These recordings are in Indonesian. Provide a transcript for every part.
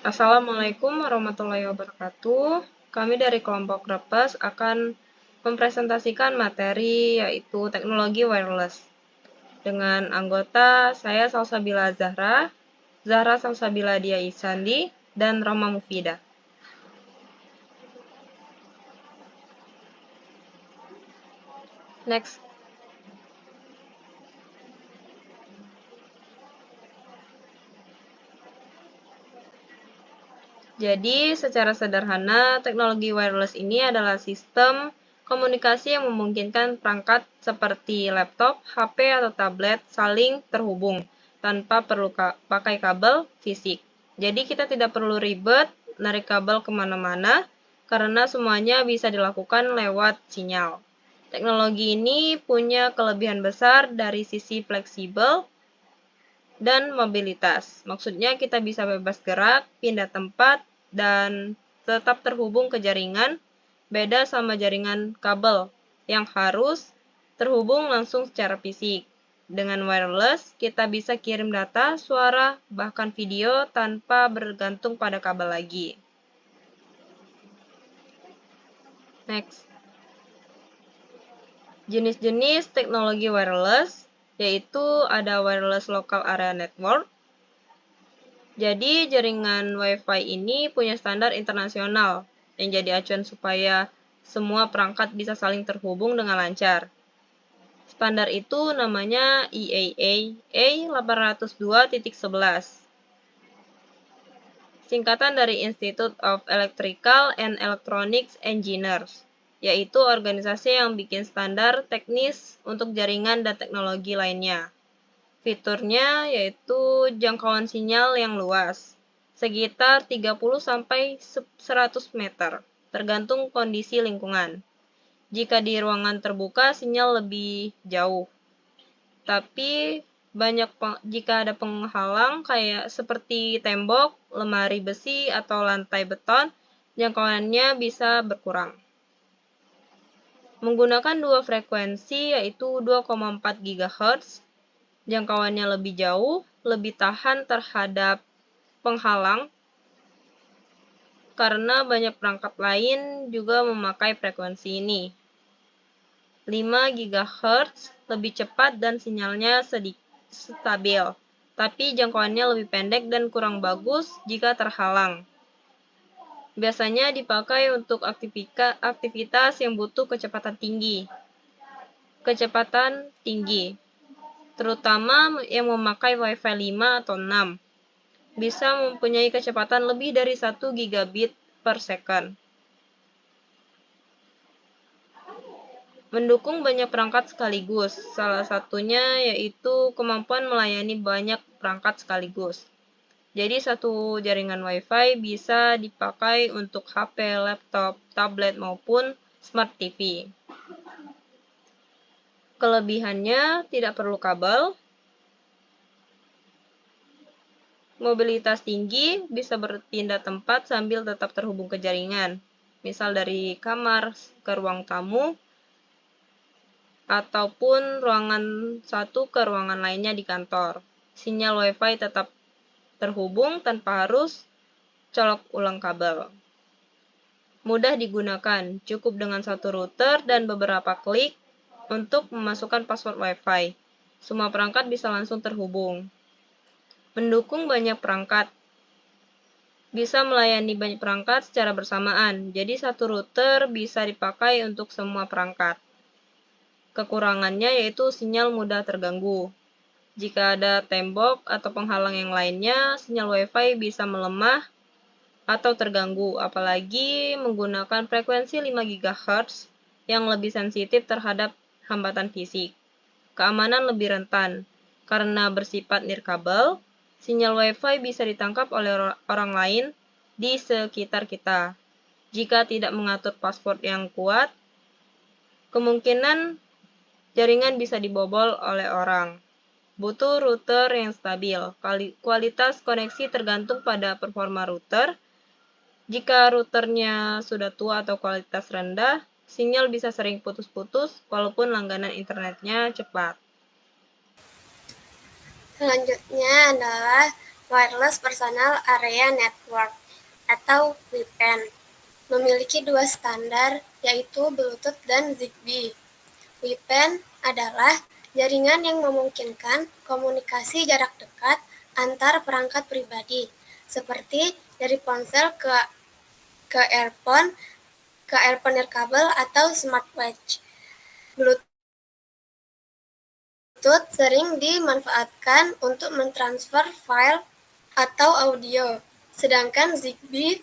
Assalamualaikum warahmatullahi wabarakatuh. Kami dari kelompok Repes akan mempresentasikan materi yaitu teknologi wireless. Dengan anggota saya Salsabila Zahra, Zahra Salsabila Dia Isandi, dan Roma Mufida. Next. Jadi, secara sederhana, teknologi wireless ini adalah sistem komunikasi yang memungkinkan perangkat seperti laptop, HP, atau tablet saling terhubung tanpa perlu pakai kabel fisik. Jadi, kita tidak perlu ribet narik kabel kemana-mana karena semuanya bisa dilakukan lewat sinyal. Teknologi ini punya kelebihan besar dari sisi fleksibel dan mobilitas. Maksudnya kita bisa bebas gerak, pindah tempat, dan tetap terhubung ke jaringan, beda sama jaringan kabel yang harus terhubung langsung secara fisik. Dengan wireless, kita bisa kirim data, suara, bahkan video tanpa bergantung pada kabel lagi. Next. Jenis-jenis teknologi wireless yaitu ada wireless local area network. Jadi jaringan Wi-Fi ini punya standar internasional yang jadi acuan supaya semua perangkat bisa saling terhubung dengan lancar. Standar itu namanya IAA A802.11. Singkatan dari Institute of Electrical and Electronics Engineers, yaitu organisasi yang bikin standar teknis untuk jaringan dan teknologi lainnya. Fiturnya yaitu jangkauan sinyal yang luas, sekitar 30-100 meter, tergantung kondisi lingkungan. Jika di ruangan terbuka, sinyal lebih jauh. Tapi jika ada penghalang kayak seperti tembok, lemari besi, atau lantai beton, jangkauannya bisa berkurang. Menggunakan dua frekuensi yaitu 2,4 GHz, jangkauannya lebih jauh, lebih tahan terhadap penghalang, karena banyak perangkat lain juga memakai frekuensi ini. 5 GHz lebih cepat dan sinyalnya stabil, tapi jangkauannya lebih pendek dan kurang bagus jika terhalang. Biasanya dipakai untuk aktivitas yang butuh kecepatan tinggi. Terutama yang memakai Wi-Fi 5 atau 6, bisa mempunyai kecepatan lebih dari 1 gigabit per second. Mendukung banyak perangkat sekaligus, salah satunya yaitu kemampuan melayani banyak perangkat sekaligus. Jadi satu jaringan Wi-Fi bisa dipakai untuk HP, laptop, tablet, maupun smart TV. Kelebihannya tidak perlu kabel, mobilitas tinggi, bisa berpindah tempat sambil tetap terhubung ke jaringan. Misal dari kamar ke ruang tamu, ataupun ruangan satu ke ruangan lainnya di kantor. Sinyal Wi-Fi tetap terhubung tanpa harus colok ulang kabel. Mudah digunakan, cukup dengan satu router dan beberapa klik untuk memasukkan password Wi-Fi. Semua perangkat bisa langsung terhubung. Mendukung banyak perangkat. Bisa melayani banyak perangkat secara bersamaan, jadi satu router bisa dipakai untuk semua perangkat. Kekurangannya yaitu sinyal mudah terganggu. Jika ada tembok atau penghalang yang lainnya, sinyal Wi-Fi bisa melemah atau terganggu, apalagi menggunakan frekuensi 5 GHz yang lebih sensitif terhadap hambatan fisik. Keamanan lebih rentan, karena bersifat nirkabel, sinyal Wi-Fi bisa ditangkap oleh orang lain di sekitar kita. Jika tidak mengatur password yang kuat, kemungkinan jaringan bisa dibobol oleh orang. Butuh router yang stabil. Kualitas koneksi tergantung pada performa router. Jika routernya sudah tua atau kualitas rendah, sinyal bisa sering putus-putus walaupun langganan internetnya cepat. Selanjutnya adalah Wireless Personal Area Network atau WPAN memiliki dua standar, yaitu Bluetooth dan Zigbee. WPAN adalah jaringan yang memungkinkan komunikasi jarak dekat antar perangkat pribadi, seperti dari ponsel ke earphone nirkabel atau smartwatch. Bluetooth sering dimanfaatkan untuk mentransfer file atau audio, sedangkan Zigbee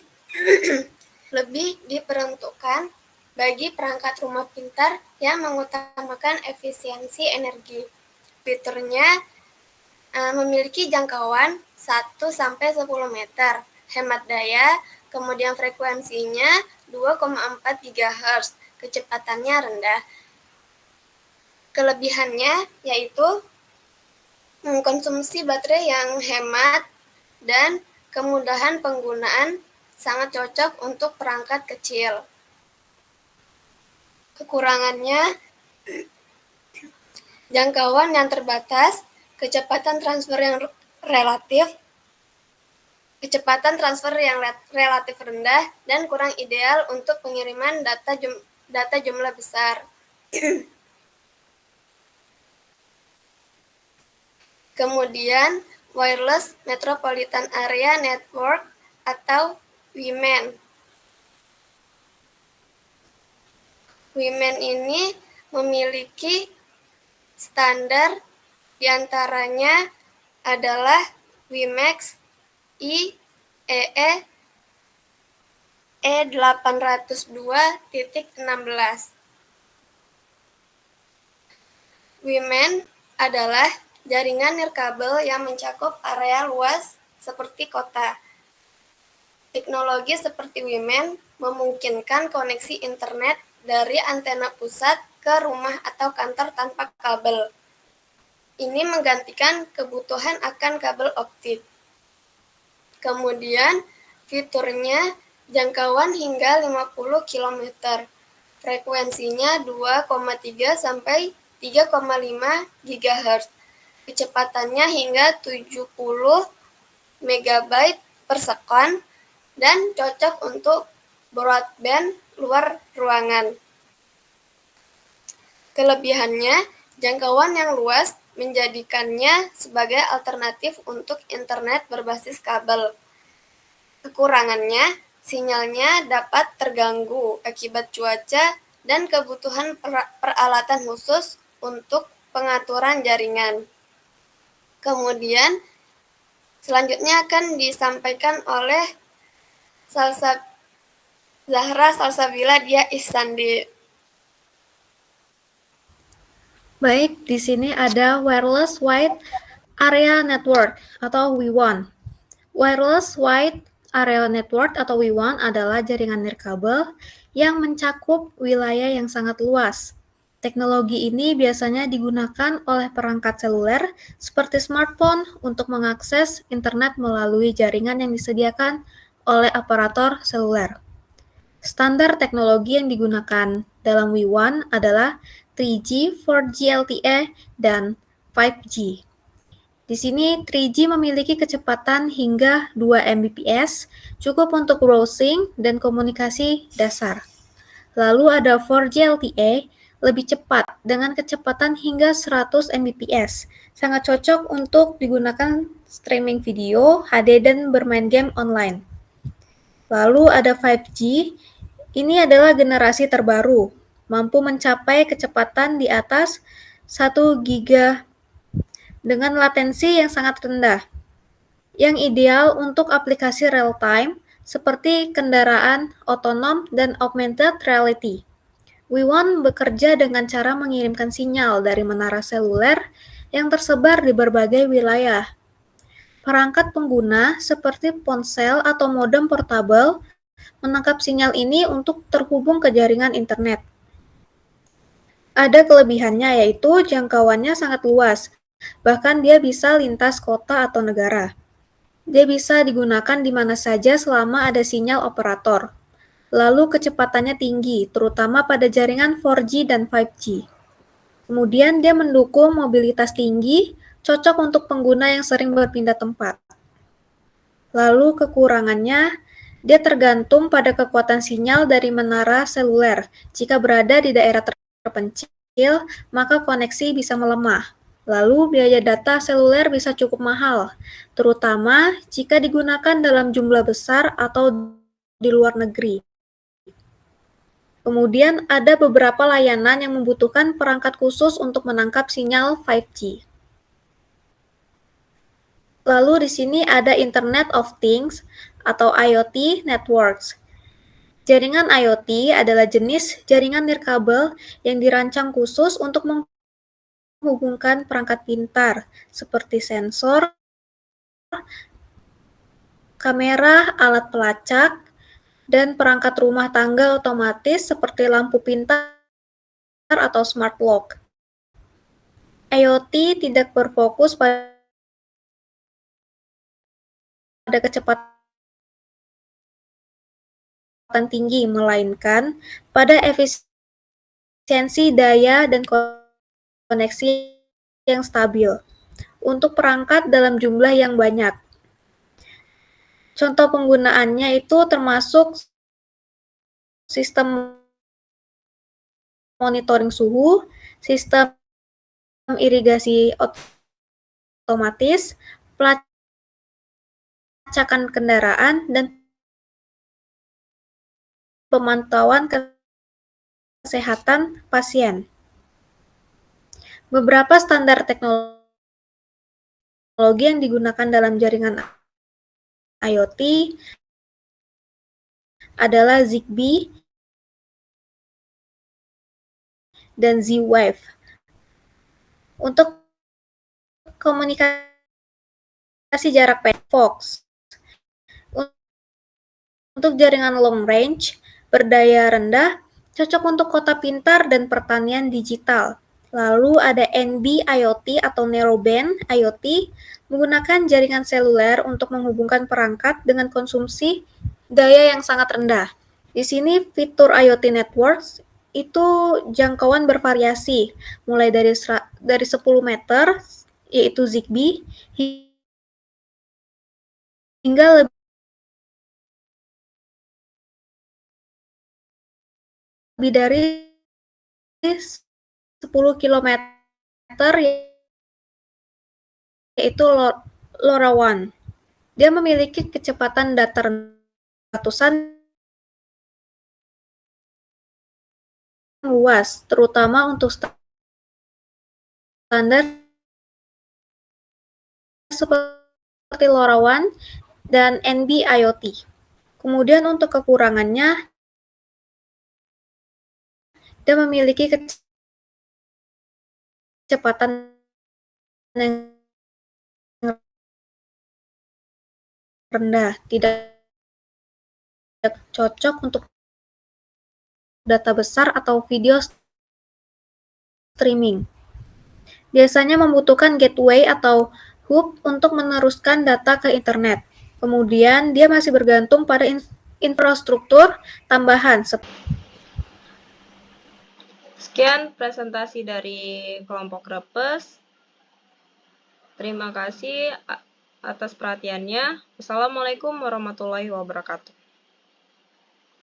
lebih diperuntukkan bagi perangkat rumah pintar yang mengutamakan efisiensi energi. Fiturnya memiliki jangkauan 1-10 meter, hemat daya, kemudian frekuensinya 2,4 GHz, kecepatannya rendah. Kelebihannya yaitu konsumsi baterai yang hemat dan kemudahan penggunaan sangat cocok untuk perangkat kecil. Kekurangannya, jangkauan yang terbatas, kecepatan transfer yang relatif rendah, dan kurang ideal untuk pengiriman data jumlah besar. Kemudian, Wireless Metropolitan Area Network atau WMAN. WMAN ini memiliki standar diantaranya adalah WiMAX IEEE 802.16. WMAN adalah jaringan nirkabel yang mencakup area luas seperti kota. Teknologi seperti WMAN memungkinkan koneksi internet dari antena pusat ke rumah atau kantor tanpa kabel. Ini menggantikan kebutuhan akan kabel optik. Kemudian, fiturnya jangkauan hingga 50 km. Frekuensinya 2,3 sampai 3,5 GHz. Kecepatannya hingga 70 MB per sekon dan cocok untuk broadband luar ruangan. Kelebihannya, jangkauan yang luas menjadikannya sebagai alternatif untuk internet berbasis kabel. Kekurangannya, sinyalnya dapat terganggu akibat cuaca dan kebutuhan peralatan khusus untuk pengaturan jaringan. Kemudian, selanjutnya akan disampaikan oleh Zahra Salsabila Dia Ihsandi. Baik, di sini ada Wireless Wide Area Network atau WWAN. Wireless Wide Area Network atau WWAN adalah jaringan nirkabel yang mencakup wilayah yang sangat luas. Teknologi ini biasanya digunakan oleh perangkat seluler seperti smartphone untuk mengakses internet melalui jaringan yang disediakan oleh operator seluler. Standar teknologi yang digunakan dalam WWAN adalah 3G, 4G LTE, dan 5G. Di sini 3G memiliki kecepatan hingga 2 Mbps, cukup untuk browsing dan komunikasi dasar. Lalu ada 4G LTE, lebih cepat dengan kecepatan hingga 100 Mbps. Sangat cocok untuk digunakan streaming video, HD, dan bermain game online. Lalu ada 5G, ini adalah generasi terbaru, mampu mencapai kecepatan di atas 1 GB dengan latensi yang sangat rendah, yang ideal untuk aplikasi real-time seperti kendaraan otonom dan augmented reality. WWAN bekerja dengan cara mengirimkan sinyal dari menara seluler yang tersebar di berbagai wilayah. Perangkat pengguna seperti ponsel atau modem portabel menangkap sinyal ini untuk terhubung ke jaringan internet. Ada kelebihannya yaitu jangkauannya sangat luas, bahkan dia bisa lintas kota atau negara. Dia bisa digunakan di mana saja selama ada sinyal operator. Lalu kecepatannya tinggi, terutama pada jaringan 4G dan 5G. Kemudian dia mendukung mobilitas tinggi, cocok untuk pengguna yang sering berpindah tempat. Lalu kekurangannya, dia tergantung pada kekuatan sinyal dari menara seluler. Jika berada di daerah terpencil, maka koneksi bisa melemah. Lalu biaya data seluler bisa cukup mahal, terutama jika digunakan dalam jumlah besar atau di luar negeri. Kemudian ada beberapa layanan yang membutuhkan perangkat khusus untuk menangkap sinyal 5G. Lalu di sini ada Internet of Things atau IoT networks. Jaringan IoT adalah jenis jaringan nirkabel yang dirancang khusus untuk menghubungkan perangkat pintar seperti sensor, kamera, alat pelacak, dan perangkat rumah tangga otomatis seperti lampu pintar atau smart lock. IoT tidak berfokus pada kecepatan tinggi, melainkan pada efisiensi daya dan koneksi yang stabil untuk perangkat dalam jumlah yang banyak. Contoh penggunaannya itu termasuk sistem monitoring suhu, sistem irigasi otomatis, pelacakan kendaraan, dan pemantauan kesehatan pasien. Beberapa standar teknologi yang digunakan dalam jaringan IoT adalah Zigbee dan Z-Wave. Untuk komunikasi jarak pendek, Fox. Untuk jaringan long range, berdaya rendah, cocok untuk kota pintar dan pertanian digital. Lalu ada NB-IoT atau Narrowband IoT, menggunakan jaringan seluler untuk menghubungkan perangkat dengan konsumsi daya yang sangat rendah. Di sini fitur IoT networks itu jangkauan bervariasi, mulai dari 10 meter, yaitu Zigbee, hingga lebih dari 10 kilometer, yaitu LoRaWAN. Dia memiliki kecepatan data ratusan luas, terutama untuk standar seperti LoRaWAN dan NB-IoT. Kemudian untuk kekurangannya, dia memiliki kecepatan yang rendah, tidak cocok untuk data besar atau video streaming. Biasanya membutuhkan gateway atau hub untuk meneruskan data ke internet. Kemudian dia masih bergantung pada infrastruktur tambahan. Sekian presentasi dari kelompok Repes. Terima kasih atas perhatiannya. Wassalamualaikum warahmatullahi wabarakatuh.